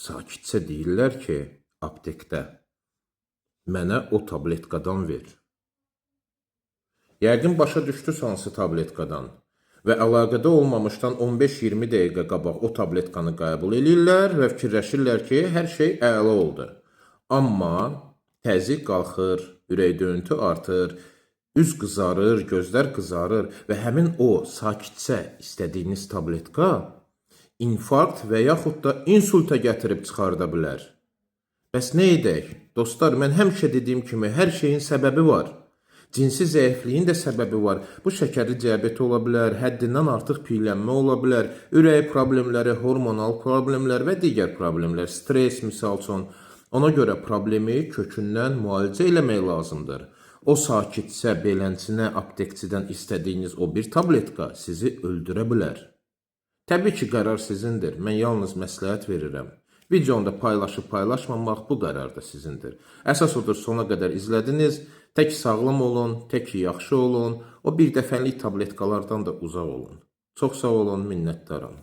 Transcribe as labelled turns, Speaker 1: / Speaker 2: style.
Speaker 1: sakitcə deyirlər ki, aptekdə, mənə o tabletkadan ver. Yəqin başa düşdü hansı tabletkadan və əlaqədə olmamışdan 15-20 dəqiqə qabaq o tabletkanı qəbul edirlər və fikirləşirlər ki, hər şey əla oldu. Amma təzyiq qalxır, ürək döyüntü artır, üz qızarır, gözlər qızarır və həmin o sakitcə istədiyiniz tabletka infarkt və yaxud da insulta gətirib çıxarda bilər. Bəs nə edək? Dostlar, mən həmişə dediyim kimi hər şeyin səbəbi var. Cinsi zəifliyin də səbəbi var. Bu şəkərli diabet ola bilər, həddindən artıq piylənmə ola bilər, ürək problemləri, hormonal problemlər və digər problemlər, stres misal üçün. Ona görə problemi kökündən müalicə eləmək lazımdır. O sakitcə, belənçinə, aptekçidən istədiyiniz o bir tabletka sizi öldürə bilər. Təbii ki, qərar sizindir. Mən yalnız məsləhət verirəm. Videonu da paylaşıb paylaşmamaq bu qərar da sizindir. Əsas odur, sona qədər izlədiniz. Tək sağlam olun, tək yaxşı olun. O bir dəfəlik tabletkalardan da uzaq olun. Çox sağ olun, minnətdaram.